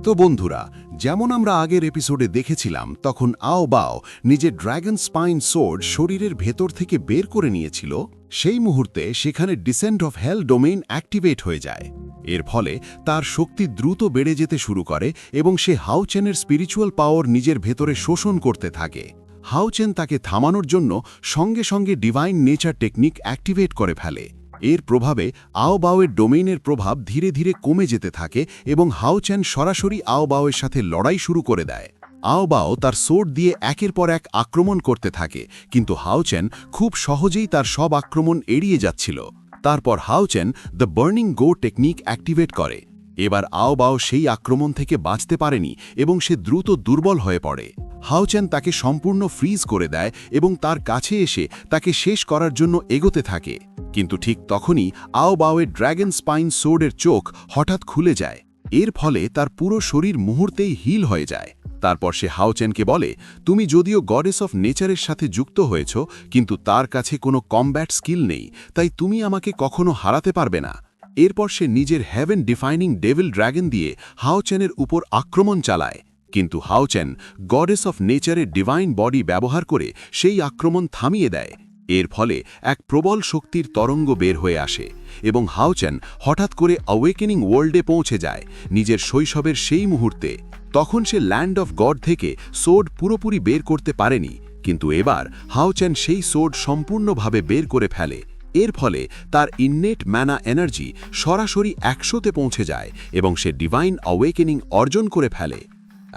তো বন্ধুরা, যেমন আমরা আগের এপিসোডে দেখেছিলাম, তখন আও বাও নিজের ড্র্যাগন স্পাইন সোর্ড শরীরের ভেতর থেকে বের করে নিয়েছিল। সেই মুহূর্তে সেখানে descent of hell domain activate হয়ে যায়। এর ফলে তার শক্তি দ্রুত বেড়ে যেতে শুরু করে এবং সে হাউচেনের স্পিরিচুয়াল পাওয়ার নিজের ভেতরে শোষণ করতে থাকে। হাউচেন তাকে থামানোর জন্য সঙ্গে সঙ্গে ডিভাইন নেচার টেকনিক অ্যাক্টিভেট করে ফেলে। এর প্রভাবে আও বাওয়ের ডোমেইনের প্রভাব ধীরে ধীরে কমে যেতে থাকে এবং হাউচেন সরাসরি আও বাওয়ের সাথে লড়াই শুরু করে দেয়। আও বাও তার সোর্ড দিয়ে একের পর এক আক্রমণ করতে থাকে, কিন্তু হাউচেন খুব সহজেই তার সব আক্রমণ এড়িয়ে যাচ্ছিল। তারপর হাউচেন the burning go technique activate করে। এবার আও বাও সেই আক্রমণ থেকে বাঁচতে পারেনি এবং সে দ্রুত দুর্বল হয়ে পড়ে। হাউচেন তাকে সম্পূর্ণ ফ্রিজ করে দেয় এবং তার কাছে এসে তাকে শেষ করার জন্য এগোতে থাকে। কিন্তু ঠিক তখনই আও বাওয়ের ড্র্যাগন স্পাইন সোর্ডের চোখ হঠাৎ খুলে যায়। এর ফলে তার পুরো শরীর মুহূর্তেই হিল হয়ে যায়। তারপর সে হাউচেনকে বলে, তুমি যদিও গডেস অফ নেচারের সাথে যুক্ত হয়েছ, কিন্তু তার কাছে কোনো কমব্যাট স্কিল নেই, তাই তুমি আমাকে কখনো হারাতে পারবে না। এরপর সে নিজের হেভেন ডিফাইনিং ডেভিল ড্র্যাগন দিয়ে হাউচেনের উপর আক্রমণ চালায়, কিন্তু হাউচেন গডেস অফ নেচারের ডিভাইন বডি ব্যবহার করে সেই আক্রমণ থামিয়ে দেয়। এর ফলে এক প্রবল শক্তির তরঙ্গ বের হয়ে আসে এবং হাউচেন হঠাৎ করে অ্যাওয়েকেনিং ওয়ার্ল্ডে পৌঁছে যায়, নিজের শৈশবের সেই মুহূর্তে। তখন সে ল্যান্ড অফ গড থেকে সোর্ড পুরোপুরি বের করতে পারেনি, কিন্তু এবার হাউচেন সেই সোর্ড সম্পূর্ণভাবে বের করে ফেলে। এর ফলে তার ইননেট ম্যানা এনার্জি সরাসরি 100-তে পৌঁছে যায় এবং সে ডিভাইন অ্যাওয়েকেনিং অর্জন করে ফেলে।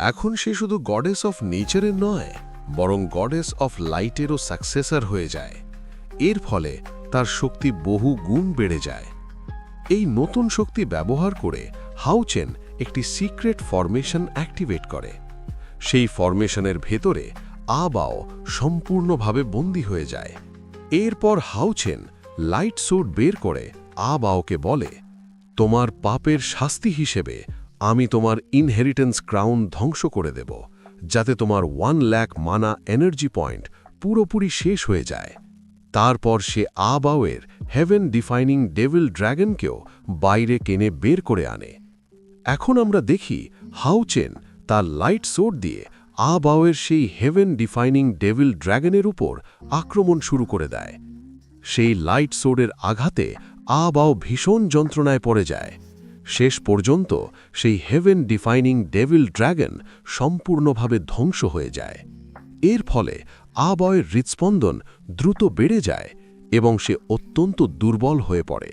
এখন সে শুধু গডেস অফ নেচারের নয়, বরং গডেস অফ লাইটেরও সাকসেসর হয়ে যায়। এর ফলে তার শক্তি বহু গুণ বেড়ে যায়। এই নতুন শক্তি ব্যবহার করে হাউচেন একটি সিক্রেট ফরমেশন অ্যাক্টিভেট করে। সেই ফরমেশনের ভেতরে আ বাও সম্পূর্ণভাবে বন্দী হয়ে যায়। এরপর হাউচেন লাইট সোর্ড বের করে আ বাওকে বলে, তোমার পাপের শাস্তি হিসেবে আমি তোমার ইনহেরিটেন্স ক্রাউন ধ্বংস করে দেব, যাতে তোমার 1 লাখ মানা এনার্জি পয়েন্ট পুরোপুরি শেষ হয়ে যায়। তারপর সে আ বাওয়ের হেভেন ডিফাইনিং ডেভিল ড্র্যাগনকেও বাইরে টেনে বের করে আনে। এখন আমরা দেখি হাউচেন তার লাইট সোর্ড দিয়ে আ বাওয়ের সেই হেভেন ডিফাইনিং ডেভিল ড্র্যাগনের উপর আক্রমণ শুরু করে দেয়। সেই লাইট সোর্ডের আঘাতে আ বাও ভীষণ যন্ত্রণায় পড়ে যায়। শেষ পর্যন্ত সেই হেভেন ডিফাইনিং ডেভিল ড্র্যাগন সম্পূর্ণভাবে ধ্বংস হয়ে যায়। এর ফলে আ বাওয়ের হৃৎস্পন্দন দ্রুত বেড়ে যায় এবং সে অত্যন্ত দুর্বল হয়ে পড়ে।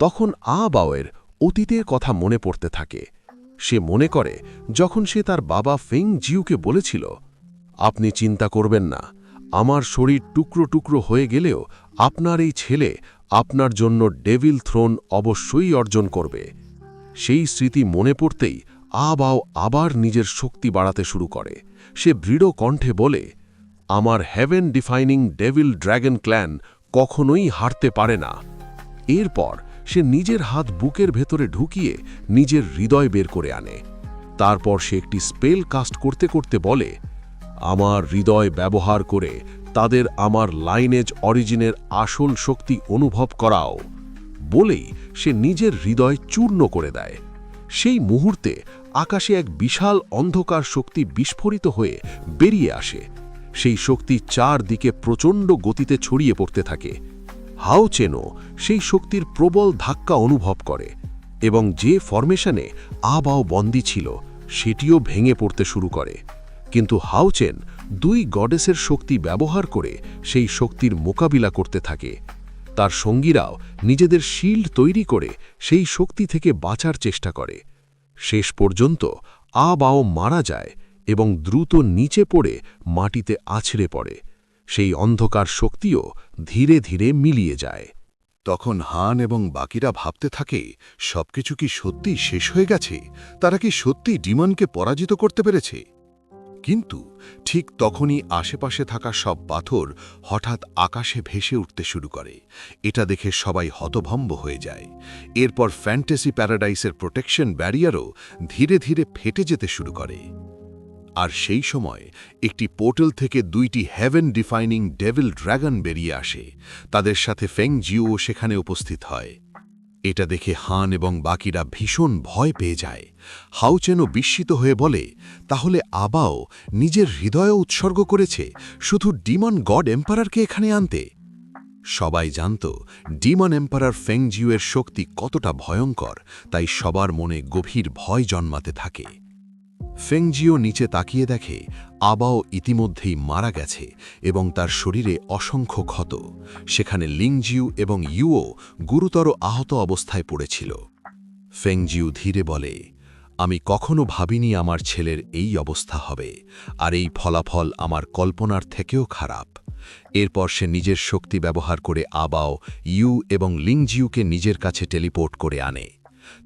তখন আ বাওয়ের অতীতের কথা মনে পড়তে থাকে। সে মনে করে যখন সে তার বাবা ফেং জিউকে বলেছিল, আপনি চিন্তা করবেন না, আমার শরীর টুকরো টুকরো হয়ে গেলেও আপনার এই ছেলে আপনার জন্য ডেভিল থ্রোন অবশ্যই অর্জন করবে। সেই স্মৃতি মনে পড়তেই আ বাও আবার নিজের শক্তি বাড়াতে শুরু করে। সে দৃঢ় কণ্ঠে বলে, আমার heaven defining devil dragon clan কখনোই হারতে পারে না। এরপর সে নিজের হাত বুকের ভেতরে ঢুকিয়ে নিজের হৃদয় বের করে আনে। তারপর সে একটি স্পেল কাস্ট করতে করতে বলে, আমার হৃদয় ব্যবহার করে তাদের আমার লাইনেজ অরিজিনের আসল শক্তি অনুভব করাও। বলেই সে নিজের হৃদয় চূর্ণ করে দেয়। সেই মুহূর্তে আকাশে এক বিশাল অন্ধকার শক্তি বিস্ফোরিত হয়ে বেরিয়ে আসে। সেই শক্তি চারদিকে প্রচণ্ড গতিতে ছড়িয়ে পড়তে থাকে। হাউচেনও সেই শক্তির প্রবল ধাক্কা অনুভব করে এবং যে ফরমেশনে আ বাও বন্দী ছিল সেটিও ভেঙে পড়তে শুরু করে। কিন্তু হাউচেন 2 গডেসের শক্তি ব্যবহার করে সেই শক্তির মোকাবিলা করতে থাকে। তার সঙ্গীরাও নিজেদের শিল্ড তৈরি করে সেই শক্তি থেকে বাঁচার চেষ্টা করে। শেষ পর্যন্ত আ বাও মারা যায় এবং দ্রুত নিচে পড়ে মাটিতে আছড়ে পড়ে। সেই অন্ধকার শক্তিও ধীরে ধীরে মিলিয়ে যায়। তখন হান এবং বাকিরা ভাবতে থাকে, সবকিছু কি সত্যি শেষ হয়ে গেছে? তারা কি সত্যি ডিমনকে পরাজিত করতে পেরেছে? কিন্তু ঠিক তখনই আশেপাশে থাকা সব পাথর হঠাৎ আকাশে ভেসে উঠতে শুরু করে। এটা দেখে সবাই হতভম্ব হয়ে যায়। এরপর ফ্যান্টাসি প্যারাডাইসের প্রোটেকশন ব্যারিয়ারও ধীরে ধীরে ফেটে যেতে শুরু করে। আর সেই সময় একটি পোর্টাল থেকে 2টি হেভেন ডিফাইনিং ডেভিল ড্র্যাগন বেরিয়ে আসে। তাদের সাথে ফেং জিও সেখানে উপস্থিত হয়। এটা দেখে হান এবং বাকিরা ভীষণ ভয় পেয়ে যায়। হাউচেনও বিস্মিত হয়ে বলে, তাহলে আবাও নিজের হৃদয় উৎসর্গ করেছে শুধু ডিমন গড এম্পারারকে এখানে আনতে। সবাই জানত ডিমন এম্পারার ফেংজিউয়ের শক্তি কতটা ভয়ঙ্কর, তাই সবার মনে গভীর ভয় জন্মাতে থাকে। ফেংজিও নিচে তাকিয়ে দেখে আবাও ইতিমধ্যেই মারা গেছে এবং তার শরীরে অসংখ্য ক্ষত। সেখানে লিংজিউ এবং ইউও গুরুতর আহত অবস্থায় পড়েছিল। ফেংজিউ ধীরে বলে, আমি কখনো ভাবিনি আমার ছেলের এই অবস্থা হবে, আর এই ফলাফল আমার কল্পনার থেকেও খারাপ। এরপর সে নিজের শক্তি ব্যবহার করে আবাও, ইউ এবং লিংজিউকে নিজের কাছে টেলিপোর্ট করে আনে।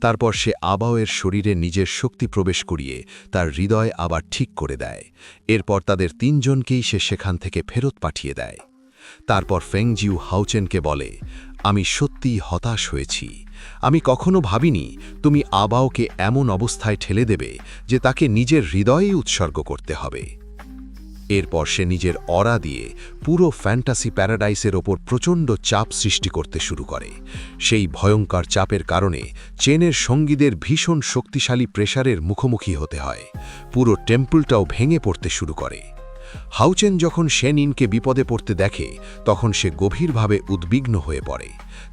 তারপর সে আবাওয়ের শরীরে নিজের শক্তি প্রবেশ করিয়ে তার হৃদয় আবার ঠিক করে দেয়। এরপর তাদের তিনজনকেই সে সেখান থেকে ফেরত পাঠিয়ে দেয়। তারপর ফেংজিউ হাউচেনকে বলে, আমি সত্যিই হতাশ হয়েছি। আমি কখনো ভাবিনি তুমি আবাওকে এমন অবস্থায় ঠেলে দেবে যে তাকে নিজের হৃদয়েই উৎসর্গ করতে হবে। এরপর সে নিজের অরা দিয়ে পুরো ফ্যান্টাসি প্যারাডাইসের ওপর প্রচণ্ড চাপ সৃষ্টি করতে শুরু করে। সেই ভয়ঙ্কর চাপের কারণে চেনের সঙ্গীদের ভীষণ শক্তিশালী প্রেসারের মুখোমুখি হতে হয়। পুরো টেম্পলটাও ভেঙে পড়তে শুরু করে। হাউচেন যখন শেনিনকে বিপদে পড়তে দেখে তখন সে গভীরভাবে উদ্বিগ্ন হয়ে পড়ে।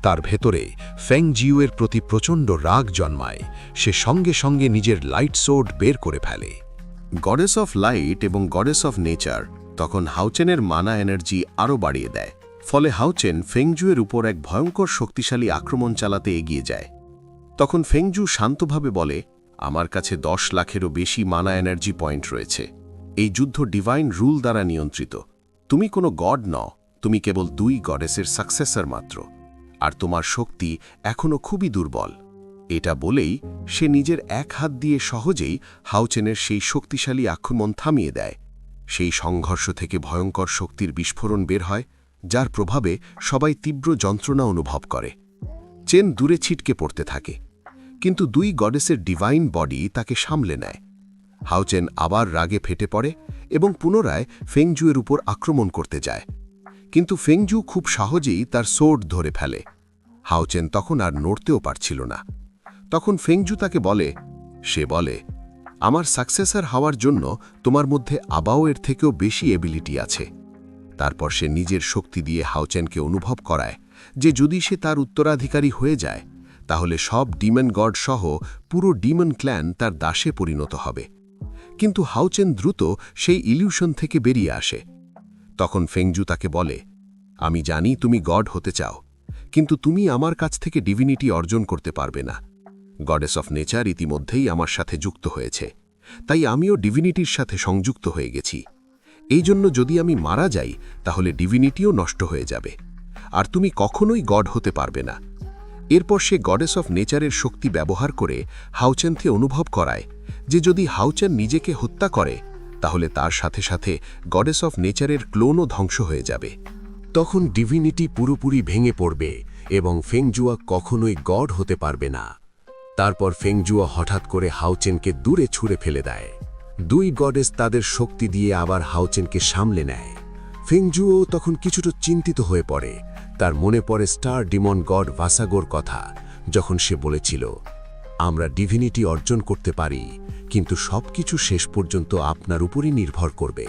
তার ভেতরে ফেংজিউয়ের প্রতি প্রচণ্ড রাগ জন্মায়। সে সঙ্গে সঙ্গে নিজের লাইট সোর্ড বের করে ফেলে। গডেস অফ লাইট এবং গডেস অফ নেচার তখন হাউচেনের মানা এনার্জি আরও বাড়িয়ে দেয়। ফলে হাউচেন ফেংজুয়ের উপর এক ভয়ঙ্কর শক্তিশালী আক্রমণ চালাতে এগিয়ে যায়। তখন ফেংজু শান্তভাবে বলে, আমার কাছে 10 লাখেরও বেশি মানা এনার্জি পয়েন্ট রয়েছে। এই যুদ্ধ ডিভাইন রুল দ্বারা নিয়ন্ত্রিত। তুমি কোনো গড নও, তুমি কেবল 2 গডেসের সাকসেসর মাত্র, আর তোমার শক্তি এখনও খুবই দুর্বল। এটা বলেই সে নিজের এক হাত দিয়ে সহজেই হাউচেনের সেই শক্তিশালী আক্রমণ থামিয়ে দেয়। সেই সংঘর্ষ থেকে ভয়ঙ্কর শক্তির বিস্ফোরণ বের হয়, যার প্রভাবে সবাই তীব্র যন্ত্রণা অনুভব করে। চেন দূরে ছিটকে পড়তে থাকে, কিন্তু 2 গডেসের ডিভাইন বডি তাকে সামলে নেয়। হাউচেন আবার রাগে ফেটে পড়ে এবং পুনরায় ফেংজুয়ের উপর আক্রমণ করতে যায়, কিন্তু ফেংজু খুব সহজেই তার সোর্ড ধরে ফেলে। হাউচেন তখন আর নড়তেও পারছিল না। তখন ফেংজু তাকে বলে, আমার সাকসেসর হওয়ার জন্য তোমার মধ্যে আবাওয়ের থেকেও বেশি এবিলিটি আছে। তারপর সে নিজের শক্তি দিয়ে হাউচেনকে অনুভব করায় যে যদি সে তার উত্তরাধিকারী হয়ে যায় তাহলে সব ডিমন গড সহ পুরো ডিমন ক্ল্যান তার দাসে পরিণত হবে। কিন্তু হাউচেন দ্রুত সেই ইলিউশন থেকে বেরিয়ে আসে। তখন ফেংজু তাকে বলে, আমি জানি তুমি গড হতে চাও, কিন্তু তুমি আমার কাছ থেকে ডিভিনিটি অর্জন করতে পারবে না। গডেস অফ নেচার ইতিমধ্যেই আমার সাথে যুক্ত হয়েছে, তাই আমিও ডিভিনিটির সাথে সংযুক্ত হয়ে গেছি। এই জন্য যদি আমি মারা যাই তাহলে ডিভিনিটিও নষ্ট হয়ে যাবে, আর তুমি কখনোই গড হতে পারবে না। এরপর সে গডেস অফ নেচারের শক্তি ব্যবহার করে হাউচেনকে অনুভব করায় যে যদি হাউচেন নিজেকে হত্যা করে তাহলে তার সাথে সাথে গডেস অফ নেচারের ক্লোনও ধ্বংস হয়ে যাবে। তখন ডিভিনিটি পুরোপুরি ভেঙে পড়বে এবং ফেংজুয়া কখনোই গড হতে পারবে না। তারপর ফেংজুয়া হঠাৎ করে হাউচেনকে দূরে ছুঁড়ে ফেলে দেয়। 2 গডেস তাদের শক্তি দিয়ে আবার হাউচেনকে সামলে নেয়। ফেংজুও তখন কিছুটা চিন্তিত হয়ে পড়ে। তার মনে পড়ে স্টার ডিমন গড ভাসাগোর কথা, যখন সে বলেছিল, আমরা ডিভিনিটি অর্জন করতে পারি, কিন্তু সবকিছু শেষ পর্যন্ত আপনার উপরই নির্ভর করবে।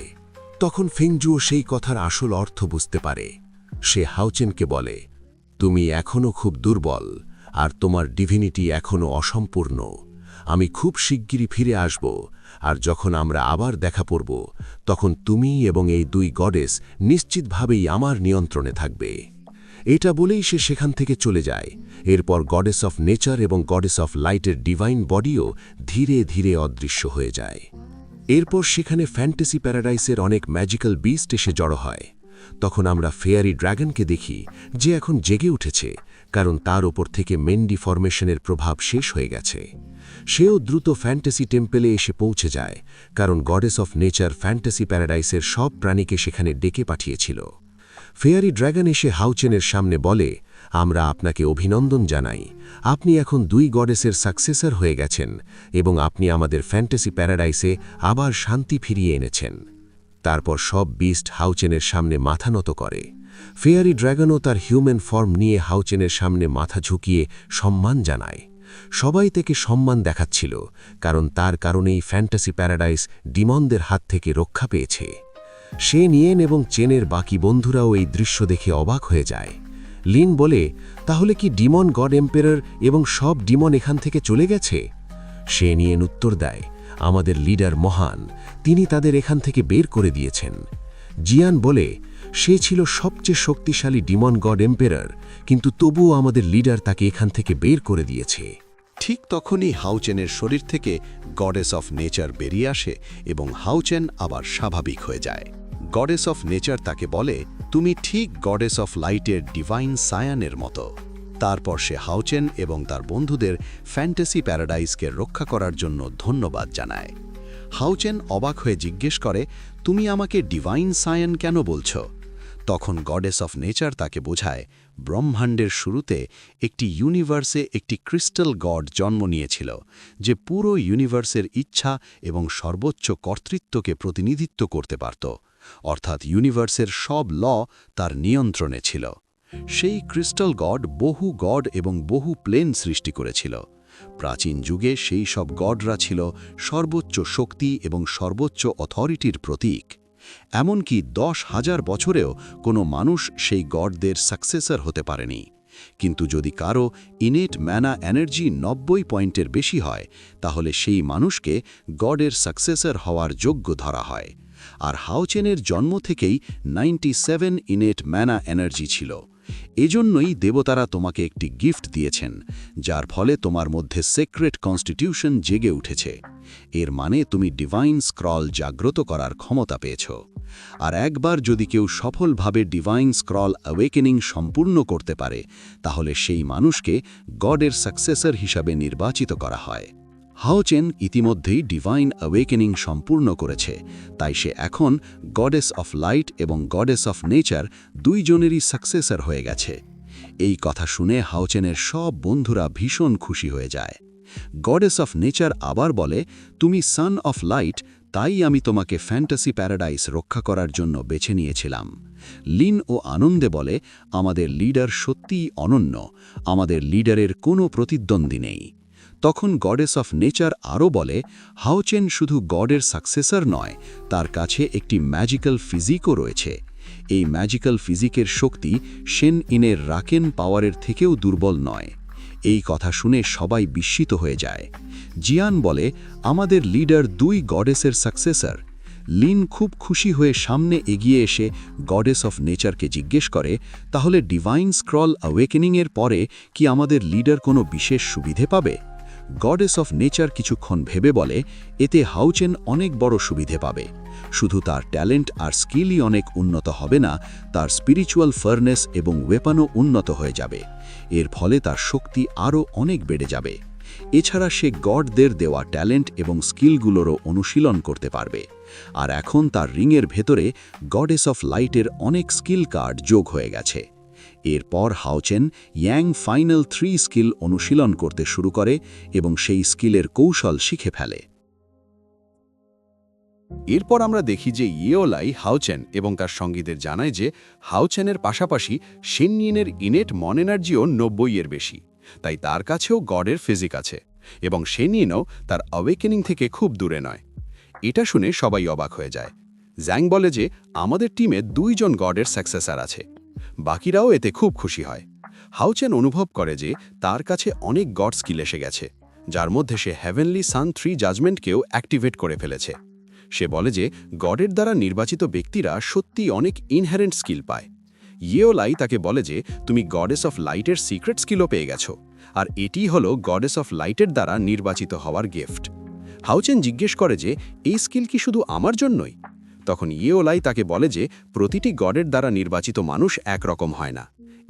তখন ফেংজুও সেই কথার আসল অর্থ বুঝতে পারে। সে হাউচেনকে বলে, তুমি এখনও খুব দুর্বল, আর তোমার ডিভিনিটি এখনও অসম্পূর্ণ। আমি খুব শিগগিরই ফিরে আসব, আর যখন আমরা আবার দেখা পড়ব তখন তুমি এবং এই 2 গডেস নিশ্চিতভাবেই আমার নিয়ন্ত্রণে থাকবে। এটা বলেই সে সেখান থেকে চলে যায়। এরপর গডেস অফ নেচার এবং গডেস অফ লাইটের ডিভাইন বডিও ধীরে ধীরে অদৃশ্য হয়ে যায়। এরপর সেখানে ফ্যান্টাসি প্যারাডাইসের অনেক ম্যাজিক্যাল বিস্ট এসে জড়ো হয়। তখন আমরা ফেয়ারি ড্রাগনকে দেখি, যে এখন জেগে উঠেছে, কারণ তার ওপর থেকে মেন্ডি ফরমেশনের প্রভাব শেষ হয়ে গেছে। সেও দ্রুত ফ্যান্টাসি টেম্পলে এসে পৌঁছে যায়, কারণ গডেস অফ নেচার ফ্যান্টাসি প্যারাডাইসের সব প্রাণীকে সেখানে ডেকে পাঠিয়েছিল। ফেয়ারি ড্রাগন এসে হাউচেনের সামনে বলে, আমরা আপনাকে অভিনন্দন জানাই। আপনি এখন 2 গডেসের সাকসেসর হয়ে গেছেন এবং আপনি আমাদের ফ্যান্টাসি প্যারাডাইসে আবার শান্তি ফিরিয়ে এনেছেন। তারপর সব বিস্ট হাউচেনের সামনে মাথা নত করে। ফেয়ারি ড্র্যাগনও তার হিউম্যান ফর্ম নিয়ে হাউচেনের সামনে মাথা ঝুঁকিয়ে সম্মান জানায়। সবাই তাকে সম্মান দেখাচ্ছিল, কারণ তার কারণেই ফ্যান্টাসি প্যারাডাইস ডিমনদের হাত থেকে রক্ষা পেয়েছে। সে নিয়েন এবং চেনের বাকি বন্ধুরাও এই দৃশ্য দেখে অবাক হয়ে যায়। লিন বলে, তাহলে কি ডিমন গড এম্পেরর এবং সব ডিমন এখান থেকে চলে গেছে? সে নিয়েন উত্তর দেয়, আমাদের লিডার মহান, তিনি তাদের এখান থেকে বের করে দিয়েছেন। জিয়ান বলে, সে ছিল সবচেয়ে শক্তিশালী ডিমন গড এম্পেরর, কিন্তু তবুও আমাদের লিডার তাকে এখান থেকে বের করে দিয়েছে। ঠিক তখনই হাউচেনের শরীর থেকে গডেস অফ নেচার বেরিয়ে আসে এবং হাউচেন আবার স্বাভাবিক হয়ে যায়। গডেস অফ নেচার তাকে বলে, তুমি ঠিক গডেস অফ লাইটের ডিভাইন সায়ানের মতো। তারপর সে হাউচেন এবং তার বন্ধুদের ফ্যান্টাসি প্যারাডাইসকে রক্ষা করার জন্য ধন্যবাদ জানায়। হাউচেন অবাক হয়ে জিজ্ঞেস করে, তুমি আমাকে ডিভাইন সায়ান কেন বলছ? তখন গডেস অফ নেচার তাকে বোঝায়, ব্রহ্মাণ্ডের শুরুতে একটি ইউনিভার্সে একটি ক্রিস্টাল গড জন্ম নিয়েছিল, যে পুরো ইউনিভার্সের ইচ্ছা এবং সর্বোচ্চ কর্তৃত্বকে প্রতিনিধিত্ব করতে পারত, অর্থাৎ ইউনিভার্সের সব ল তার নিয়ন্ত্রণে ছিল। সেই ক্রিস্টাল গড বহু গড এবং বহু প্লেন সৃষ্টি করেছিল। প্রাচীন যুগে সেই সব গডরা ছিল সর্বোচ্চ শক্তি এবং সর্বোচ্চ অথরিটির প্রতীক। এমনকি 10,000 বছরেও কোনো মানুষ সেই গডদের সাকসেসর হতে পারেনি। কিন্তু যদি কারো ইনেট ম্যানা এনার্জি 90 পয়েন্টের বেশি হয়, তাহলে সেই মানুষকে গডের সাকসেসর হওয়ার যোগ্য ধরা হয়। আর হাউচেনের জন্ম থেকেই 97 ইনেট ম্যানা এনার্জি ছিল। এজন্যই দেবতারা তোমাকে একটি গিফট দিয়েছেন, যার ফলে তোমার মধ্যে সিক্রেট কনস্টিটিউশন জেগে উঠেছে। এর মানে তুমি ডিভাইন স্ক্রল জাগ্রত করার ক্ষমতা পেয়েছ। আর একবার যদি কেউ সফলভাবে ডিভাইন স্ক্রল অ্যাওয়েকেনিং সম্পূর্ণ করতে পারে, তাহলে সেই মানুষকে গডের সাকসেসর হিসাবে নির্বাচিত করা হয়। হাউচেন ইতিমধ্যেই ডিভাইন অ্যাওয়েকেনিং সম্পূর্ণ করেছে, তাই সে এখন গডেস অফ লাইট এবং গডেস অফ নেচার দুইজনেরই সাকসেসর হয়ে গেছে। এই কথা শুনে হাউচেনের সব বন্ধুরা ভীষণ খুশি হয়ে যায়। গডেস অফ নেচার আবার বলে, তুমি সান অফ লাইট, তাই আমি তোমাকে ফ্যান্টাসি প্যারাডাইস রক্ষা করার জন্য বেছে নিয়েছিলাম। লিন ও আনন্দে বলে, আমাদের লিডার সত্যিই অনন্য, আমাদের লিডারের কোনো প্রতিদ্বন্দ্বী নেই। তখন গডেস অফ নেচার আরও বলে, হাউচেন শুধু গডের সাকসেসর নয়, তার কাছে একটি ম্যাজিক্যাল ফিজিকও রয়েছে। এই ম্যাজিক্যাল ফিজিকের শক্তি শেন ইনের রাকেন পাওয়ারের থেকেও দুর্বল নয়। এই কথা শুনে সবাই বিস্মিত হয়ে যায়। জিয়ান বলে, আমাদের লিডার 2 গডেসের সাকসেসর। লিন খুব খুশি হয়ে সামনে এগিয়ে এসে গডেস অফ নেচারকে জিজ্ঞেস করে, তাহলে ডিভাইন স্ক্রল অ্যাওয়েকেনিংয়ের পরে কি আমাদের লিডার কোনো বিশেষ সুবিধে পাবে? গডেস অফ নেচার কিছুক্ষণ ভেবে বলে, এতে হাউচেন অনেক বড় সুবিধে পাবে। শুধু তার ট্যালেন্ট আর স্কিলই অনেক উন্নত হবে না, তার স্পিরিচুয়াল ফার্নেস এবং ওয়েপনও উন্নত হয়ে যাবে। এর ফলে তার শক্তি আরও অনেক বেড়ে যাবে। এছাড়া সে গডদের দেওয়া ট্যালেন্ট এবং স্কিলগুলোরও অনুশীলন করতে পারবে। আর এখন তার রিংয়ের ভেতরে গডেস অফ লাইটের অনেক স্কিল কার্ড যোগ হয়ে গেছে। এরপর হাউচেন ইয়াং ফাইনাল 3 স্কিল অনুশীলন করতে শুরু করে এবং সেই স্কিলের কৌশল শিখে ফেলে। এরপর আমরা দেখি যে ইয়েওলাই হাউচেন এবং তার সঙ্গীদের জানায় যে হাউচেনের পাশাপাশি শেনইনের ইনেট মন এনার্জিও 90-এর বেশি, তাই তার কাছেও গডের ফিজিক আছে এবং শেনইনও তার অ্যাওয়েকেনিং থেকে খুব দূরে নয়। এটা শুনে সবাই অবাক হয়ে যায়। জ্যাং বলে যে আমাদের টিমে 2 জন গডের সাকসেসর আছে। বাকিরাও এতে খুব খুশি হয়। হাউচেন অনুভব করে যে তার কাছে অনেক গড স্কিল এসে গেছে, যার মধ্যে সে হেভেনলি সান 3 জাজমেন্টকেও অ্যাক্টিভেট করে ফেলেছে। সে বলে যে গডের দ্বারা নির্বাচিত ব্যক্তিরা সত্যি অনেক ইনহেরেন্ট স্কিল পায়। ইয়েওলাই তাকে বলে যে তুমি গডেস অফ লাইটের সিক্রেট স্কিলও পেয়ে গেছো, আর এটিই হলো গডেস অফ লাইটের দ্বারা নির্বাচিত হওয়ার গিফট। হাউচেন জিজ্ঞেস করে যে এই স্কিল কি শুধু আমার জন্যই? তখন ইয়েওলাই তাকে বলে যে প্রতিটি গডের দ্বারা নির্বাচিত মানুষ একরকম হয় না।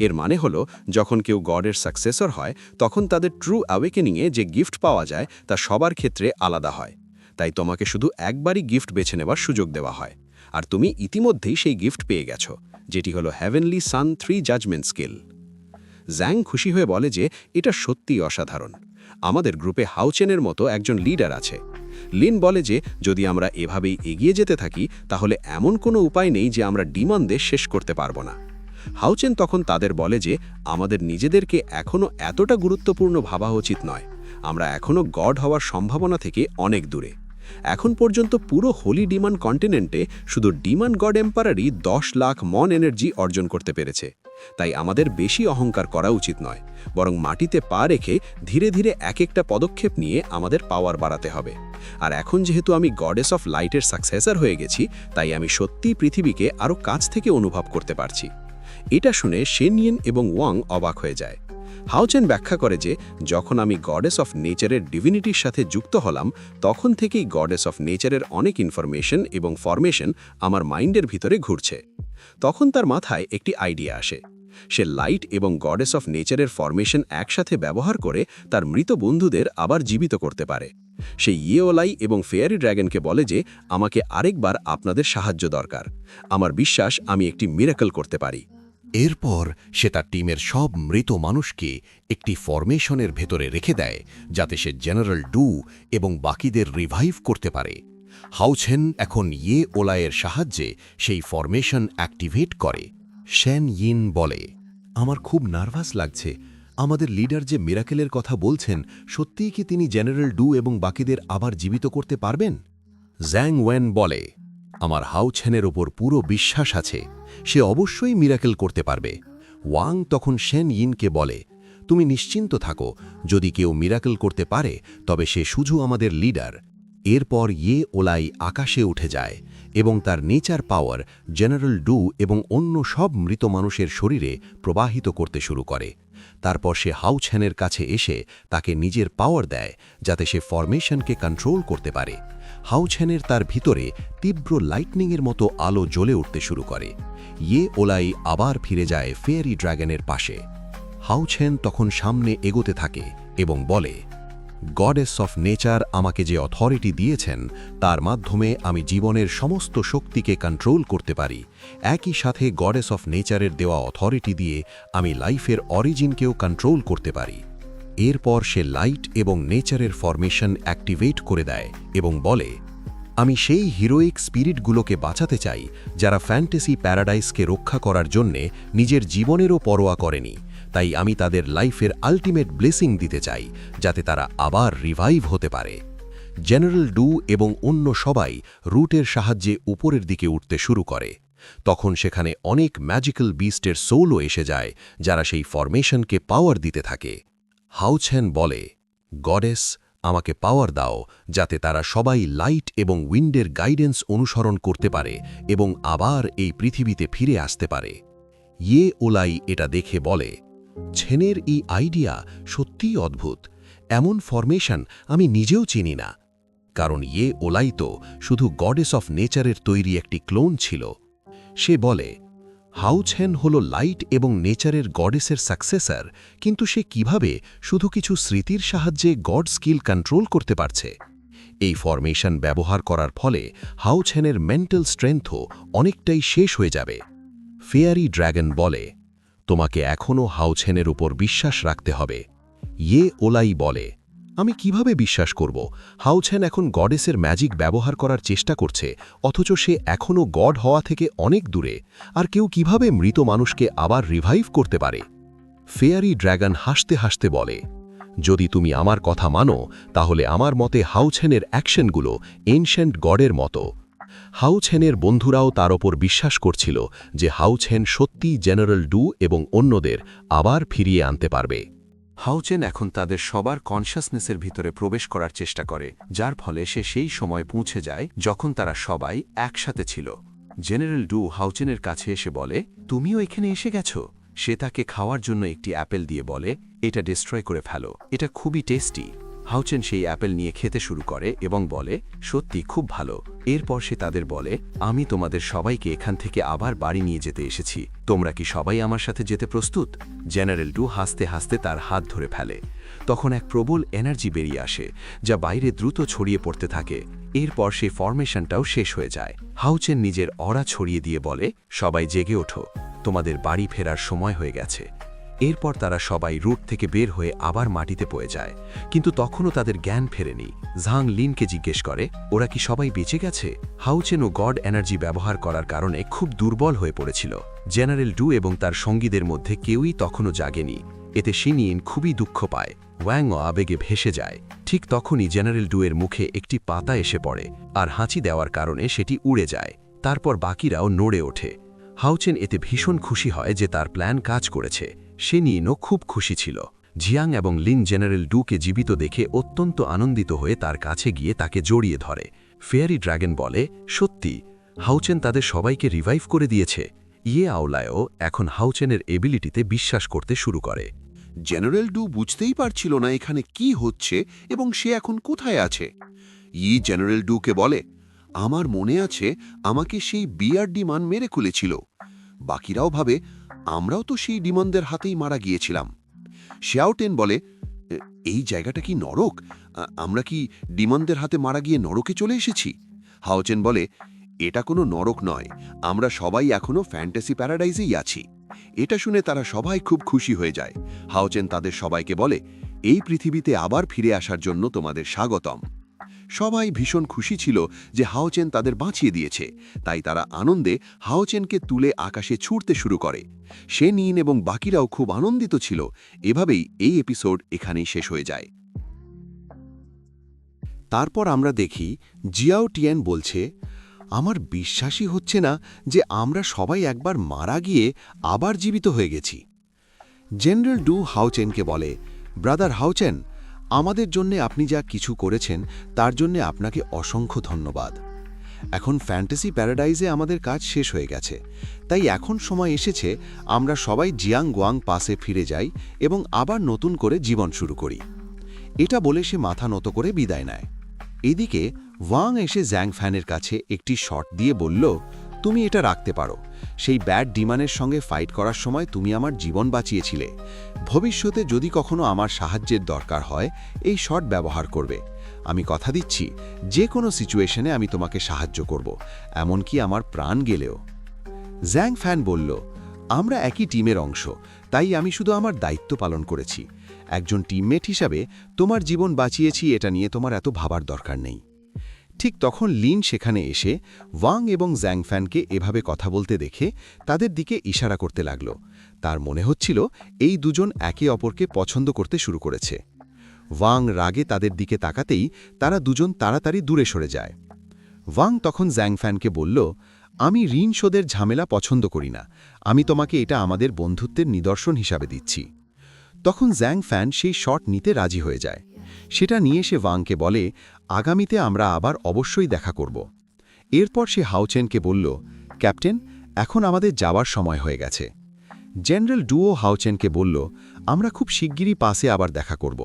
এর মানে হলো যখন কেউ গডের সাকসেসর হয়, তখন তাদের ট্রু অ্যাওয়েকেনিংয়ে যে গিফট পাওয়া যায় তা সবার ক্ষেত্রে আলাদা হয়। তাই তোমাকে শুধু একবারই গিফট বেছে নেবার সুযোগ দেওয়া হয়, আর তুমি ইতিমধ্যেই সেই গিফট পেয়ে গেছো, যেটি হলো হেভেনলি সান 3 জাজমেন্ট স্কিল। জ্যাং খুশি হয়ে বলে যে এটা সত্যিই অসাধারণ। আমাদের গ্রুপে হাউচেনের মতো একজন লিডার আছে। লিন বলে যে যদি আমরা এভাবেই এগিয়ে যেতে থাকি, তাহলে এমন কোনো উপায় নেই যে আমরা ডিমনদের শেষ করতে পারবো না। হাউচেন তখন তাদের বলে যে আমাদের নিজেদেরকে এখনও এতটা গুরুত্বপূর্ণ ভাবা উচিত নয়, আমরা এখনও গড হওয়ার সম্ভাবনা থেকে অনেক দূরে। এখন পর্যন্ত পুরো হোলি ডিমান কন্টিনেন্টে শুধু ডিমান গড এম্পারারই 10 লাখ মন এনার্জি অর্জন করতে পেরেছে। তাই আমাদের বেশি অহংকার করা উচিত নয়, বরং মাটিতে পা রেখে ধীরে ধীরে এক একটা পদক্ষেপ নিয়ে আমাদের পাওয়ার বাড়াতে হবে। আর এখন যেহেতু আমি গডেস অফ লাইটের সাকসেসর হয়ে গেছি, তাই আমি সত্যিই পৃথিবীকে আরও কাছ থেকে অনুভব করতে পারছি। এটা শুনে শেনইয়েন এবং ওয়াং অবাক হয়ে যায়। হাউচেন ব্যাখ্যা করে যে যখন আমি গডেস অফ নেচারের ডিভিনিটির সাথে যুক্ত হলাম, তখন থেকেই গডেস অফ নেচারের অনেক ইনফরমেশন এবং ফরমেশন আমার মাইন্ডের ভিতরে ঘুরছে। তখন তার মাথায় একটি আইডিয়া আসে। সে লাইট এবং গডেস অফ নেচারের ফরমেশন একসাথে ব্যবহার করে তার মৃত বন্ধুদের আবার জীবিত করতে পারে। সে ইয়েওলাই এবং ফেয়ারি ড্র্যাগনকে বলে যে আমাকে আরেকবার আপনাদের সাহায্য দরকার। আমার বিশ্বাস আমি একটি মিরাকল করতে পারি। এরপর সে তার টিমের সব মৃত মানুষকে একটি ফরমেশনের ভেতরে রেখে দেয়, যাতে সে জেনারেল ডু এবং বাকিদের রিভাইভ করতে পারে। হাউচেন এখন ইয়েওলাইয়ের সাহায্যে সেই ফরমেশন অ্যাক্টিভেট করে। শেনইয়েন বলে, আমার খুব নার্ভাস লাগছে। আমাদের লিডার যে মিরাকেলের কথা বলছেন, সত্যিই কি তিনি জেনারেল ডু এবং বাকিদের আবার জীবিত করতে পারবেন? জ্যাং ওয়েন বলে, আমার হাউচেনের ওপর পুরো বিশ্বাস আছে, সে অবশ্যই মিরাকেল করতে পারবে। ওয়াং তখন শেনইয়েনকে বলে, তুমি নিশ্চিন্ত থাকো, যদি কেউ মিরাকেল করতে পারে তবে সে শুধু আমাদের লিডার। এরপর ইয়েওলাই আকাশে উঠে যায় এবং তার নেচার পাওয়ার জেনারেল ডু এবং অন্য সব মৃত মানুষের শরীরে প্রবাহিত করতে শুরু করে। তারপর সে হাউচেনের কাছে এসে তাকে নিজের পাওয়ার দেয়, যাতে সে ফরমেশনকে কন্ট্রোল করতে পারে। হাউচেনের তার ভিতরে তীব্র লাইটনিংয়ের মতো আলো জ্বলে উঠতে শুরু করে। ইয়েওলাই আবার ফিরে যায় ফেয়ারি ড্র্যাগনের পাশে। হাউচেন তখন সামনে এগোতে থাকে এবং বলে, গডেস অফ নেচার আমাকে যে অথরিটি দিয়েছেন, তার মাধ্যমে আমি জীবনের সমস্ত শক্তিকে কন্ট্রোল করতে পারি। একই সাথে গডেস অফ নেচারের দেওয়া অথরিটি দিয়ে আমি লাইফের অরিজিনকেও কন্ট্রোল করতে পারি। এরপর সে লাইট এবং নেচারের ফরমেশন অ্যাক্টিভেট করে দেয় এবং বলে, আমি সেই হিরোইক স্পিরিটগুলোকে বাঁচাতে চাই যারা ফ্যান্টাসি প্যারাডাইসকে রক্ষা করার জন্যে নিজের জীবনেরও পরোয়া করেনি। তাই আমি তাদের লাইফের আল্টিমেট ব্লেসিং দিতে চাই, যাতে তারা আবার রিভাইভ হতে পারে। জেনারেল ডু এবং অন্য সবাই রুটের সাহায্যে উপরের দিকে উঠতে শুরু করে। তখন সেখানে অনেক ম্যাজিক্যাল বিস্টের সোলও এসে যায়, যারা সেই ফরমেশনকে পাওয়ার দিতে থাকে। হাউচেন বলে, গডেস, আমাকে পাওয়ার দাও, যাতে তারা সবাই লাইট এবং উইন্ডের গাইডেন্স অনুসরণ করতে পারে এবং আবার এই পৃথিবীতে ফিরে আসতে পারে। ইয়েওলাই এটা দেখে বলে, ছেনের এই আইডিয়া সত্যিই অদ্ভুত। এমন ফরমেশন আমি নিজেও চিনি না। কারণ ইয়েওলাই তো শুধু গডেস অফ নেচারের তৈরি একটি ক্লোন ছিল। সে বলে, হাউচেন হল লাইট এবং নেচারের গডেসের সাকসেসর, কিন্তু সে কিভাবে শুধু কিছু স্মৃতির সাহায্যে গড স্কিল কন্ট্রোল করতে পারছে? এই ফরমেশন ব্যবহার করার ফলে হাউচেনের মেন্টাল স্ট্রেংথও অনেকটাই শেষ হয়ে যাবে। ফেয়ারি ড্র্যাগন বলে, তোমাকে এখনও হাউচেনের উপর বিশ্বাস রাখতে হবে। ইয়েওলাই বলে, আমি কিভাবে বিশ্বাস করব? হাউচেন এখন গডেসের ম্যাজিক ব্যবহার করার চেষ্টা করছে, অথচ সে এখনও গড হওয়া থেকে অনেক দূরে। আর কেউ কিভাবে মৃত মানুষকে আবার রিভাইভ করতে পারে? ফেয়ারি ড্র্যাগন হাসতে হাসতে বলে, যদি তুমি আমার কথা মানো, তাহলে আমার মতে হাউচেনের অ্যাকশনগুলো এনশিয়েন্ট গডের মতো। হাউচেনের বন্ধুরাও তার ওপর বিশ্বাস করছিল যে হাউচেন সত্যিই জেনারেল ডু এবং অন্যদের আবার ফিরিয়ে আনতে পারবে। হাউচেন এখন তাদের সবার কনশাসনেসের ভিতরে প্রবেশ করার চেষ্টা করে, যার ফলে সে সেই সময় পৌঁছে যায় যখন তারা সবাই একসাথে ছিল। জেনারেল ডু হাউচেনের কাছে এসে বলে, তুমিও এখানে এসে গেছো। সে তাকে খাওয়ার জন্য একটি অ্যাপেল দিয়ে বলে, এটা ডিস্ট্রয় করে ফেলো, এটা খুবই টেস্টি। হাউচেন সেই অ্যাপেল নিয়ে খেতে শুরু করে এবং বলে, সত্যি খুব ভালো। এরপর সে তাদের বলে, আমি তোমাদের সবাইকে এখান থেকে আবার বাড়ি নিয়ে যেতে এসেছি। তোমরা কি সবাই আমার সাথে যেতে প্রস্তুত? জেনারেল ডু হাসতে হাসতে তার হাত ধরে ফেলে। তখন এক প্রবল এনার্জি বেরিয়ে আসে, যা বাইরে দ্রুত ছড়িয়ে পড়তে থাকে। এরপর সেই ফরমেশনটাও শেষ হয়ে যায়। হাউচেন নিজের অরা ছড়িয়ে দিয়ে বলে, সবাই জেগে ওঠো, তোমাদের বাড়ি ফেরার সময় হয়ে গেছে। এরপর তারা সবাই রুট থেকে বের হয়ে আবার মাটিতে পড়ে যায়, কিন্তু তখনও তাদের জ্ঞান ফেরেনি। ঝাং লিনকে জিজ্ঞেস করে, ওরা কি সবাই বেঁচে গেছে? হাউচেন ও গড এনার্জি ব্যবহার করার কারণে খুব দুর্বল হয়ে পড়েছিল। জেনারেল ডু এবং তার সঙ্গীদের মধ্যে কেউই তখনও জাগেনি। এতে শিনিয়েন খুবই দুঃখ পায়। ওয়াংও আবেগে ভেসে যায়। ঠিক তখনই জেনারেল ডুয়ের মুখে একটি পাতা এসে পড়ে, আর হাঁচি দেওয়ার কারণে সেটি উড়ে যায়। তারপর বাকিরাও নড়ে ওঠে। হাউচেন এতে ভীষণ খুশি হয় যে তার প্ল্যান কাজ করেছে। শিনিয়েনও খুব খুশি ছিল। জিয়াং এবং লিন জেনারেল ডুকে জীবিত দেখে অত্যন্ত আনন্দিত হয়ে তার কাছে গিয়ে তাকে জড়িয়ে ধরে। ফেয়ারি ড্রাগন বলে, সত্যি, হাউচেন তাদের সবাইকে রিভাইভ করে দিয়েছে। আওলায়ও এখন হাউচেনের এবিলিটিতে বিশ্বাস করতে শুরু করে। জেনারেল ডু বুঝতেই পারছিল না এখানে কি হচ্ছে এবং সে এখন কোথায় আছে। জেনারেল ডুকে বলে, আমার মনে আছে আমাকে সেই বিয়ার ডিমান মেরে খুলেছিল। বাকিরাও ভাবে আমরাও তো সেই ডিমনদের হাতেই মারা গিয়েছিলাম। শিয়াওটেন বলে, এই জায়গাটা কি নরক? আমরা কি ডিমনদের হাতে মারা গিয়ে নরকে চলে এসেছি? হাওচেন বলে, এটা কোনো নরক নয়, আমরা সবাই এখনো ফ্যান্টাসি প্যারাডাইজেই আছি। এটা শুনে তারা সবাই খুব খুশি হয়ে যায়। হাওচেন তাদের সবাইকে বলে, এই পৃথিবীতে আবার ফিরে আসার জন্য তোমাদের স্বাগতম। সবাই ভীষণ খুশি ছিল যে হাওচেন তাদের বাঁচিয়ে দিয়েছে, তাই তারা আনন্দে হাওচেনকে তুলে আকাশে ছুঁড়তে শুরু করে। শিনিয়েন এবং বাকিরাও খুব আনন্দিত ছিল। এভাবেই এই এপিসোড এখানেই শেষ হয়ে যায়। তারপর আমরা দেখি জিয়াও টিয়েন বলছে, আমার বিশ্বাসই হচ্ছে না যে আমরা সবাই একবার মারা গিয়ে আবার জীবিত হয়ে গেছি। জেনারেল ডু হাওচেনকে বলে, ব্রাদার হাওচেন, আমাদের জন্যে আপনি যা কিছু করেছেন তার জন্যে আপনাকে অসংখ্য ধন্যবাদ। এখন ফ্যান্টাসি প্যারাডাইজে আমাদের কাজ শেষ হয়ে গেছে, তাই এখন সময় এসেছে আমরা সবাই জিয়াং গোয়াং পাসে ফিরে যাই এবং আবার নতুন করে জীবন শুরু করি। এটা বলে সে মাথা নত করে বিদায় নেয়। এদিকে ওয়াং এসে জ্যাং ফ্যানের কাছে একটি শট দিয়ে বলল, তুমি এটা রাখতে পারো। সেই ব্যাড ডিমানের সঙ্গে ফাইট করার সময় তুমি আমার জীবন বাঁচিয়েছিলে। ভবিষ্যতে যদি কখনো আমার সাহায্যের দরকার হয় এই শট ব্যবহার করবে। আমি কথা দিচ্ছি, যে কোনো সিচুয়েশনে আমি তোমাকে সাহায্য করব, এমনকি আমার প্রাণ গেলেও। জ্যাং ফ্যান বলল, আমরা একই টিমের অংশ, তাই আমি শুধু আমার দায়িত্ব পালন করেছি। একজন টিমমেট হিসাবে তোমার জীবন বাঁচিয়েছি, এটা নিয়ে তোমার এত ভাবার দরকার নেই। ঠিক তখন লিন সেখানে এসে ওয়াং এবং জ্যাং ফ্যানকে এভাবে কথা বলতে দেখে তাদের দিকে ইশারা করতে লাগল। তার মনে হচ্ছিল এই দুজন একে অপরকে পছন্দ করতে শুরু করেছে। ওয়াং রাগে তাদের দিকে তাকাতেই তারা দুজন তাড়াতাড়ি দূরে সরে যায়। ওয়াং তখন জ্যাং ফ্যানকে বলল, আমি ঋণ শোধের ঝামেলা পছন্দ করি না, আমি তোমাকে এটা আমাদের বন্ধুত্বের নিদর্শন হিসাবে দিচ্ছি। তখন জ্যাং ফ্যান সেই শট নিতে রাজি হয়ে যায়। সেটা নিয়ে সে ওয়াংকে বলে, আগামীতে আমরা আবার অবশ্যই দেখা করব। এরপর সে হাওচেনকে বলল, ক্যাপ্টেন, এখন আমাদের যাওয়ার সময় হয়ে গেছে। জেনারেল ডুও হাওচেনকে বলল, আমরা খুব শিগগিরই পাসে আবার দেখা করব।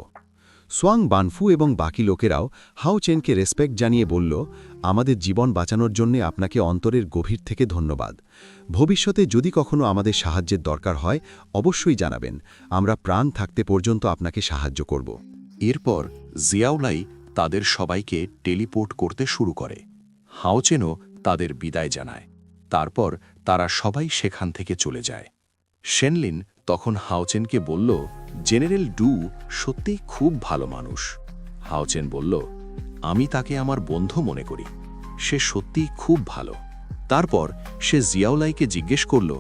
সোয়াং বানফু এবং বাকি লোকেরাও হাওচেনকে রেসপেক্ট জানিয়ে বলল, আমাদের জীবন বাঁচানোর জন্য আপনাকে অন্তরের গভীর থেকে ধন্যবাদ। ভবিষ্যতে যদি কখনো আমাদের সাহায্যের দরকার হয় অবশ্যই জানাবেন, আমরা প্রাণ থাকতে পর্যন্ত আপনাকে সাহায্য করব। এরপর জিয়াওলাই তাদের সবাইকে টেলিপোর্ট করতে শুরু করে। হাওচেনও তাদের বিদায় জানায়। তারপর তারা সবাই সেখান থেকে চলে যায়। শেনলিন তখন হাওচেনকে বলল, জেনারেল ডু সত্যিই খুব ভালো মানুষ। হাওচেন বলল, আমি তাকে আমার বন্ধু মনে করি, সে সত্যিই খুব ভালো। তারপর সে জিয়াওলাইকে জিজ্ঞেস করল,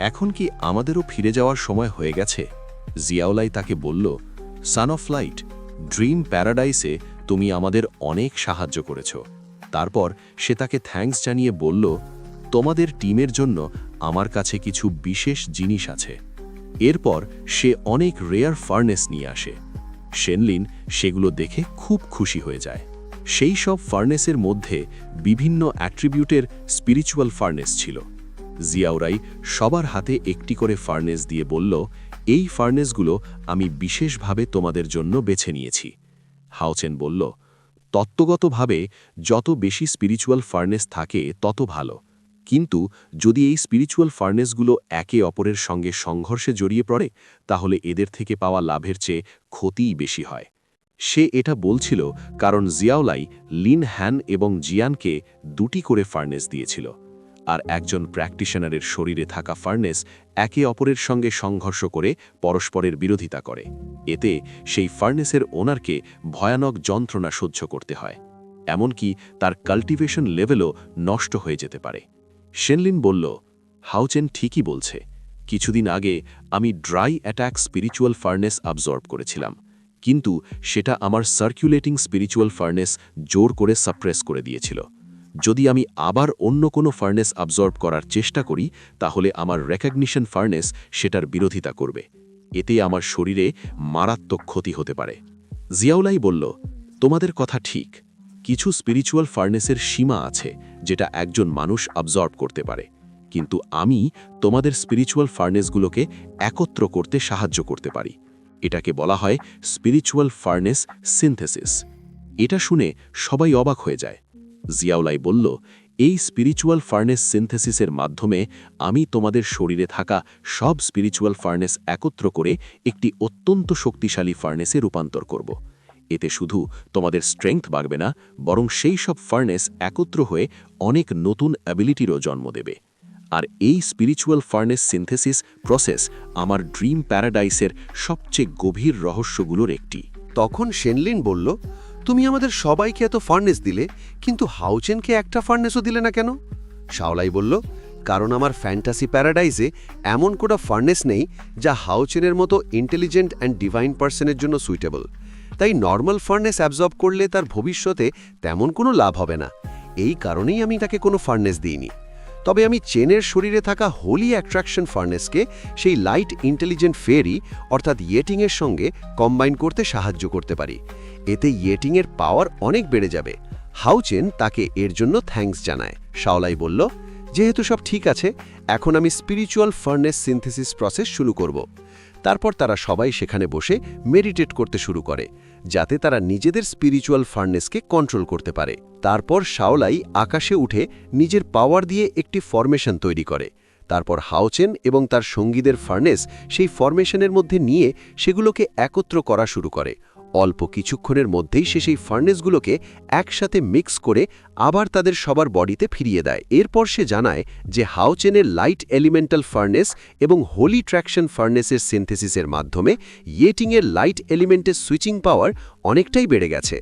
এখন কি আমাদেরও ফিরে যাওয়ার সময় হয়ে গেছে? জিয়াওলাই তাকে বলল, সান অফ লাইট, ড্রিম প্যারাডাইসে তুমি আমাদের অনেক সাহায্য করেছ। তারপর সে তাকে থ্যাঙ্কস জানিয়ে বলল, তোমাদের টিমের জন্য আমার কাছে কিছু বিশেষ জিনিস আছে। এরপর সে অনেক রেয়ার ফার্নেস নিয়ে আসে। শেনলিন সেগুলো দেখে খুব খুশি হয়ে যায়। সেই সব ফার্নেসের মধ্যে বিভিন্ন অ্যাট্রিবিউটের স্পিরিচুয়াল ফার্নেস ছিল। জিয়াওরাই সবার হাতে একটি করে ফার্নেস দিয়ে বলল, এই ফার্নেসগুলো আমি বিশেষভাবে তোমাদের জন্য বেছে নিয়েছি। হাওচেন বলল, তত্ত্বগতভাবে যত বেশি স্পিরিচুয়াল ফার্নেস থাকে তত ভালো, কিন্তু যদি এই স্পিরিচুয়াল ফার্নেসগুলো একে অপরের সঙ্গে সংঘর্ষে জড়িয়ে পড়ে তাহলে এদের থেকে পাওয়া লাভের চেয়ে ক্ষতিই বেশি হয়। সে এটা বলছিল কারণ জিয়াওলাই লিন হ্যান এবং জিয়ানকে দুটি করে ফার্নেস দিয়েছিল, আর একজন প্র্যাকটিশনারের শরীরে থাকা ফার্নেস একে অপরের সঙ্গে সংঘর্ষ করে পরস্পরের বিরোধিতা করে। এতে সেই ফার্নেসের ওনারকে ভয়ানক যন্ত্রণা সহ্য করতে হয়, এমনকি তার কাল্টিভেশন লেভেলও নষ্ট হয়ে যেতে পারে। শেনলিন বলল, হাউচেন ঠিকই বলছে। কিছুদিন আগে আমি dry attack spiritual furnace observe করেছিলাম, কিন্তু সেটা আমার সার্কুলেটিং স্পিরিচুয়াল ফার্নেস জোর করে সাপ্রেস করে দিয়েছিল। যদি আমি আবার অন্য কোনো ফার্নেস অবজর্ভ করার চেষ্টা করি, তাহলে আমার রেকগনিশন ফার্নেস সেটার বিরোধিতা করবে। এতে আমার শরীরে মারাত্মক ক্ষতি হতে পারে। জিয়াউলাই বলল, তোমাদের কথা ঠিক। কিছু স্পিরিচুয়াল ফার্নেসের সীমা আছে যেটা একজন মানুষ অবজর্ভ করতে পারে, কিন্তু আমি তোমাদের স্পিরিচুয়াল ফার্নেসগুলোকে একত্র করতে সাহায্য করতে পারি। এটাকে বলা হয় স্পিরিচুয়াল ফার্নেস সিনথেসিস। এটা শুনে সবাই অবাক হয়ে যায়। জিয়াউলাই বলল, এই স্পিরিচুয়াল ফার্নেস সিনথেসিসের মাধ্যমে আমি তোমাদের শরীরে থাকা সব স্পিরিচুয়াল ফার্নেস একত্র করে একটি অত্যন্ত শক্তিশালী ফার্নেসে রূপান্তর করব। এতে শুধু তোমাদের স্ট্রেংথ বাড়বে না, বরং সেই সব ফার্নেস একত্র হয়ে অনেক নতুন অ্যাবিলিটিরও জন্ম দেবে। আর এই স্পিরিচুয়াল ফার্নেস সিনথেসিস প্রসেস আমার ড্রিম প্যারাডাইসের সবচেয়ে গভীর রহস্যগুলোর একটি। তখন শেনলিন বলল, তুমি আমাদের সবাইকে এত ফার্নেস দিলে, কিন্তু হাউচেনকে একটা ফার্নেসও দিলে না কেন? শাওলাই বলল, কারণ আমার ফ্যান্টাসি প্যারাডাইজে এমন কোনো ফার্নেস নেই যা হাউচেনের মতো ইন্টেলিজেন্ট অ্যান্ড ডিভাইন পার্সনের জন্য সুইটেবল। তাই নর্মাল ফার্নেস অ্যাবজর্ব করলে তার ভবিষ্যতে তেমন কোনো লাভ হবে না। এই কারণেই আমি তাকে কোনো ফার্নেস দিইনি। তবে আমি চেনের শরীরে থাকা হোলি অ্যাট্রাকশন ফার্নেসকে সেই লাইট ইন্টেলিজেন্ট ফেরি অর্থাৎ ইয়েটিংয়ের সঙ্গে কম্বাইন করতে সাহায্য করতে পারি। এতে ইয়েটিংয়ের পাওয়ার অনেক বেড়ে যাবে। হাউচেন তাকে এর জন্য থ্যাঙ্কস জানায়। শাওলাই বলল, যেহেতু সব ঠিক আছে, এখন আমি স্পিরিচুয়াল ফার্নেস সিনথেসিস প্রসেস শুরু করব। তারপর তারা সবাই সেখানে বসে মেডিটেট করতে শুরু করে, যাতে তারা নিজেদের স্পিরিচুয়াল ফার্নেসকে কন্ট্রোল করতে পারে। তারপর শাওলাই আকাশে উঠে নিজের পাওয়ার দিয়ে একটি ফরমেশন তৈরি করে। তারপর হাউচেন এবং তার সঙ্গীদের ফার্নেস সেই ফরমেশনের মধ্যে নিয়ে সেগুলোকে একত্র করা শুরু করে। অল্প কিছুক্ষণের মধ্যেই সে সেই ফার্নেসগুলোকে একসাথে মিক্স করে আবার তাদের সবার বডিতে ফিরিয়ে দেয়। এরপর সে জানায় যে হাউচেনের লাইট এলিমেন্টাল ফার্নেস এবং হোলি ট্র্যাকশন ফার্নেসের সিনথেসিসের মাধ্যমে ইয়েটিংয়ের লাইট এলিমেন্টের সুইচিং পাওয়ার অনেকটাই বেড়ে গেছে।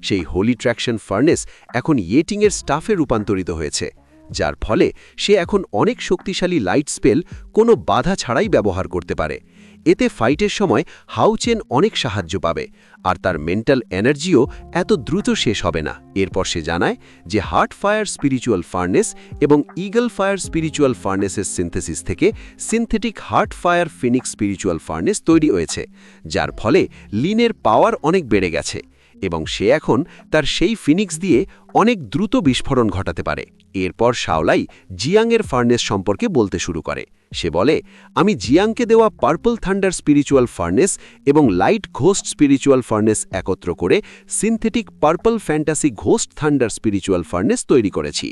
সেই হোলি ট্র্যাকশন ফার্নেস এখন ইয়েটিংয়ের স্টাফে রূপান্তরিত হয়েছে, যার ফলে সে এখন অনেক শক্তিশালী লাইট স্পেল কোনো বাধা ছাড়াই ব্যবহার করতে পারে। এতে ফাইটের সময় হাউচেন অনেক সাহায্য পাবে, আর তার মেন্টাল এনার্জিও এত দ্রুত শেষ হবে না। এরপর সে জানায় যে হার্ট ফায়ার স্পিরিচুয়াল ফার্নেস এবং ইগল ফায়ার স্পিরিচুয়াল ফার্নেসের সিনথেসিস থেকে synthetic heart fire Phoenix spiritual furnace তৈরি হয়েছে, যার ফলে লিনের পাওয়ার অনেক বেড়ে গেছে এবং সে এখন তার সেই ফিনিক্স দিয়ে অনেক দ্রুত বিস্ফোরণ ঘটাতে পারে। এরপর শাওলাই জিয়াংয়ের ফার্নেস সম্পর্কে বলতে শুরু করে। সে বলে, আমি জিয়াংকে দেওয়া পার্পল থান্ডার স্পিরিচুয়াল ফার্নেস এবং লাইট ঘোস্ট স্পিরিচুয়াল ফার্নেস একত্র করে synthetic purple fantasy ghost thunder spiritual furnace তৈরি করেছি,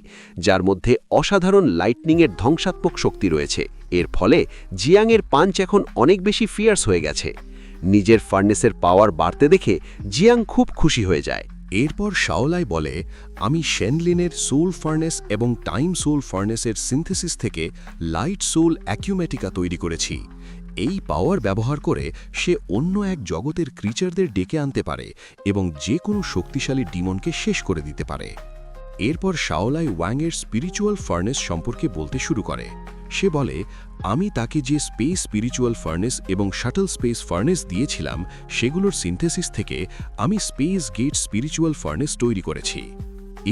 যার মধ্যে অসাধারণ লাইটনিংয়ের ধ্বংসাত্মক শক্তি রয়েছে। এর ফলে জিয়াংয়ের পাঞ্চ এখন অনেক বেশি ফিয়ার্স হয়ে গেছে। নিজের ফার্নেসের পাওয়ার বাড়তে দেখে জিয়াং খুব খুশি হয়ে যায়। এরপর শাওলাই বলে, আমি শেনলিনের সোল ফার্নেস এবং টাইম সোল ফার্নেসের সিনথেসিস থেকে লাইট সোল অ্যাকিউমেটিকা তৈরি করেছি। এই পাওয়ার ব্যবহার করে সে অন্য এক জগতের ক্রিচারদের ডেকে আনতে পারে এবং যে কোনো শক্তিশালী ডিমনকে শেষ করে দিতে পারে। এরপর শাওলাই ওয়াংয়ের স্পিরিচুয়াল ফার্নেস সম্পর্কে বলতে শুরু করে। সে বলে, আমি তাকে যে স্পেস স্পিরিচুয়াল ফার্নেস এবং শাটল স্পেস ফার্নেস দিয়েছিলাম, সেগুলোর সিনথেসিস থেকে আমি স্পেস গেট স্পিরিচুয়াল ফার্নেস তৈরি করেছি।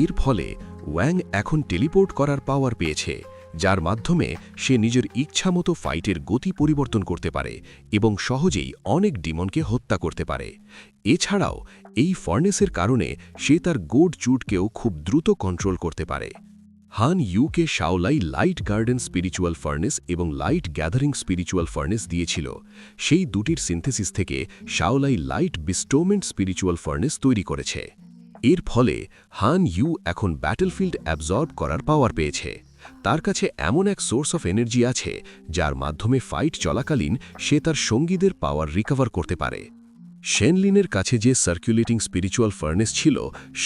এর ফলে ওয়াং এখন টেলিপোর্ট করার পাওয়ার পেয়েছে, যার মাধ্যমে সে নিজের ইচ্ছামতো ফাইটের গতি পরিবর্তন করতে পারে এবং সহজেই অনেক ডিমনকে হত্যা করতে পারে। এছাড়াও এই ফার্নেসের কারণে সে তার গোড চুটকেও খুব দ্রুত কন্ট্রোল করতে পারে। হান ইউকে শাওলাই লাইট গার্ডেন স্পিরিচুয়াল ফার্নেস এবং লাইট গ্যাদারিং স্পিরিচুয়াল ফার্নেস দিয়েছিল। সেই দুটির সিনথেসিস থেকে শাওলাই লাইট বিস্টোমেন্ট স্পিরিচুয়াল ফার্নেস তৈরি করেছে। এর ফলে হান ইউ এখন ব্যাটলফিল্ড অ্যাবজর্ব করার পাওয়ার পেয়েছে। তার কাছে এমন এক সোর্স অফ এনার্জি আছে, যার মাধ্যমে ফাইট চলাকালীন সে তার সঙ্গীদের পাওয়ার রিকভার করতে পারে। শেনলিনের কাছে যে সার্কুলেটিং স্পিরিচুয়াল ফার্নেস ছিল,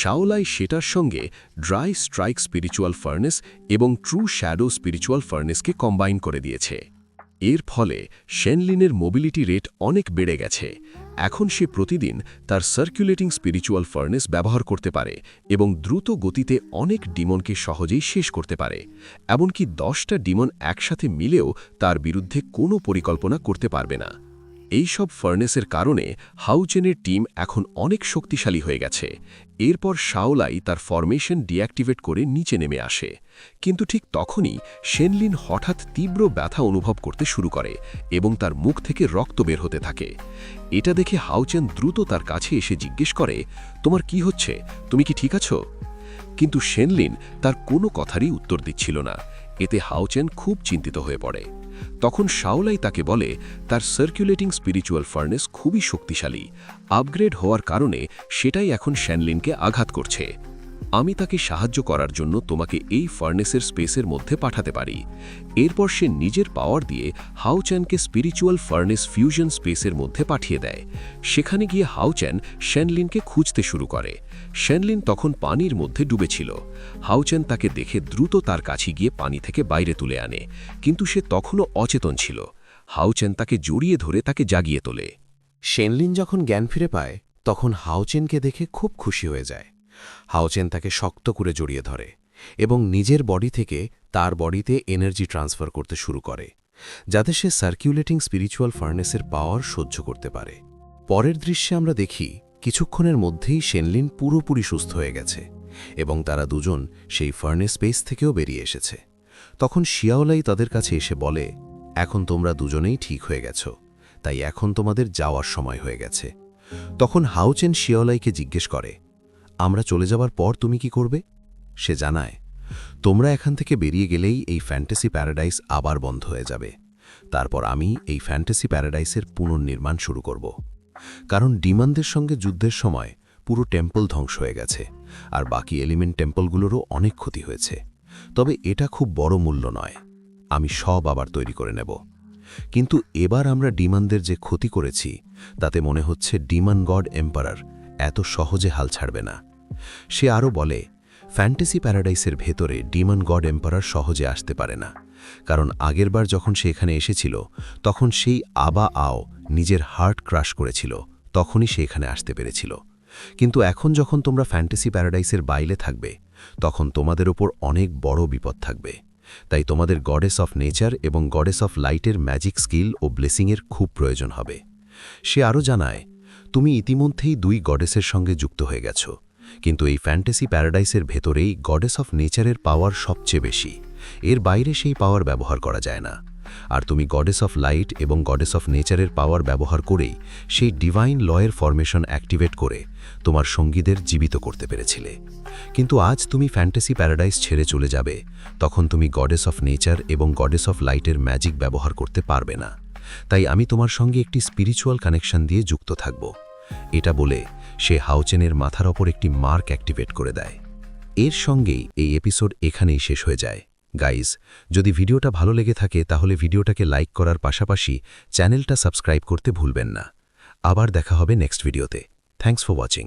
শাওলাই সেটার সঙ্গে ড্রাই স্ট্রাইক স্পিরিচুয়াল ফার্নেস এবং ট্রু শ্যাডো স্পিরিচুয়াল ফার্নেসকে কম্বাইন করে দিয়েছে। এর ফলে শেনলিনের মোবিলিটি রেট অনেক বেড়ে গেছে। এখন সে প্রতিদিন তার সার্কুলেটিং স্পিরিচুয়াল ফার্নেস ব্যবহার করতে পারে এবং দ্রুত গতিতে অনেক ডিমনকে সহজেই শেষ করতে পারে। এমনকি 10টা ডিমন একসাথে মিলেও তার বিরুদ্ধে কোনো পরিকল্পনা করতে পারবে না। এই সব ফার্নেসের কারণে হাউচেনের টিম এখন অনেক শক্তিশালী হয়ে গেছে। এরপর শাওলাই তার ফরমেশন ডিঅ্যাক্টিভেট করে নিচে নেমে আসে, কিন্তু ঠিক তখনই শেনলিন হঠাৎ তীব্র ব্যথা অনুভব করতে শুরু করে এবং তার মুখ থেকে রক্ত বের হতে থাকে। এটা দেখে হাউচেন দ্রুত তার কাছে এসে জিজ্ঞেস করে, তোমার কি হচ্ছে, তুমি কি ঠিক আছো? কিন্তু শেনলিন তার কোনো কথারই উত্তর দিচ্ছিল না। এতে হাউচেন খুব চিন্তিত হয়ে পড়ে। তখন শাওলাই তাকে বলে, তার সার্কুলেটিং স্পিরিচুয়াল ফার্নেস খুবই শক্তিশালী, আপগ্রেড হওয়ার কারণে সেটাই এখন শেনলিনকে আঘাত করছে। আমি তাকে সাহায্য করার জন্য তোমাকে এই ফার্নেসের স্পেসের মধ্যে পাঠাতে পারি। এরপর সে নিজের পাওয়ার দিয়ে হাউচ্যানকে স্পিরিচুয়াল ফার্নেস ফিউশন স্পেসের মধ্যে পাঠিয়ে দেয়। সেখানে গিয়ে হাউচ্যান শেনলিনকে খুঁজতে শুরু করে। শেনলিন তখন পানির মধ্যে ডুবেছিল। হাউচ্যান তাকে দেখে দ্রুত তার কাছে গিয়ে পানি থেকে বাইরে তুলে আনে, কিন্তু সে তখনও অচেতন ছিল। হাউচ্যান তাকে জড়িয়ে ধরে তাকে জাগিয়ে তোলে। শেনলিন যখন জ্ঞান ফিরে পায় তখন হাউচেনকে দেখে খুব খুশি হয়ে যায়। হাউচেন তাকে শক্ত করে জড়িয়ে ধরে এবং নিজের বডি থেকে তার বডিতে এনার্জি ট্রান্সফার করতে শুরু করে, যাতে সে সার্কুলেটিং স্পিরিচুয়াল ফার্নেসের পাওয়ার সহ্য করতে পারে। পরের দৃশ্যে আমরা দেখি কিছুক্ষণের মধ্যেই শেনলিন পুরোপুরি সুস্থ হয়ে গেছে এবং তারা দুজন সেই ফার্নেস স্পেস থেকেও বেরিয়ে এসেছে। তখন শিয়াওলাই তাদের কাছে এসে বলে, এখন তোমরা দুজনেই ঠিক হয়ে গেছ, তাই এখন তোমাদের যাওয়ার সময় হয়ে গেছে। তখন হাউচেন শিয়াওলাইকে জিজ্ঞেস করে, আমরা চলে যাবার পর তুমি কি করবে? সে জানায়, তোমরা এখান থেকে বেরিয়ে গেলেই এই ফ্যান্টাসি প্যারাডাইস আবার বন্ধ হয়ে যাবে। তারপর আমি এই ফ্যান্টাসি প্যারাডাইসের পুনর্নির্মাণ শুরু করব। কারণ ডিমনদের সঙ্গে যুদ্ধের সময় পুরো টেম্পল ধ্বংস হয়ে গেছে, আর বাকি এলিমেন্ট টেম্পলগুলোরও অনেক ক্ষতি হয়েছে। তবে এটা খুব বড় মূল্য নয়, আমি সব আবার তৈরি করে নেব। কিন্তু এবার আমরা ডিমনদের যে ক্ষতি করেছি তাতে মনে হচ্ছে ডিমন গড এম্পারার এত সহজে হাল ছাড়বে না। সে আরও বলে, ফ্যান্টাসি প্যারাডাইসের ভেতরে ডিমন গড এম্পারার সহজে আসতে পারে না, কারণ আগেরবার যখন সে এখানে এসেছিল তখন সেই আবা আও নিজের হার্ট ক্রাশ করেছিল, তখনই সে এখানে আসতে পেরেছিল। কিন্তু এখন যখন তোমরা ফ্যান্টাসি প্যারাডাইসের বাইরে থাকবে তখন তোমাদের ওপর অনেক বড় বিপদ থাকবে। তাই তোমাদের গডেস অফ নেচার এবং গডেস অফ লাইটের ম্যাজিক স্কিল ও ব্লেসিংয়ের খুব প্রয়োজন হবে। সে আরও জানায়, তুমি ইতিমধ্যেই 2 গডেসের সঙ্গে যুক্ত হয়ে গেছ, কিন্তু এই ফ্যান্টাসি প্যারাডাইসের ভেতরেই গডেস অফ নেচারের পাওয়ার সবচেয়ে বেশি। এর বাইরে সেই পাওয়ার ব্যবহার করা যায় না। আর তুমি গডেস অফ লাইট এবং গডেস অফ নেচারের পাওয়ার ব্যবহার করেই সেই ডিভাইন লয়ের ফরমেশন অ্যাক্টিভেট করে তোমার সঙ্গীদের জীবিত করতে পেরেছিলে। কিন্তু আজ তুমি ফ্যান্টাসি প্যারাডাইস ছেড়ে চলে যাবে, তখন তুমি গডেস অফ নেচার এবং গডেস অফ লাইটের ম্যাজিক ব্যবহার করতে পারবে না। তাই আমি তোমার সঙ্গে একটি স্পিরিচুয়াল কানেকশন দিয়ে যুক্ত থাকব। এটা বলে সে হাউচেনের মাথার ওপর একটি মার্ক অ্যাক্টিভেট করে দেয়। এর সঙ্গেই এই এপিসোড এখানেই শেষ হয়ে যায়। গাইজ, যদি ভিডিওটা ভালো লেগে থাকে তাহলে ভিডিওটাকে লাইক করার পাশাপাশি চ্যানেলটা সাবস্ক্রাইব করতে ভুলবেন না। আবার দেখা হবে নেক্সট ভিডিওতে। Thanks for watching.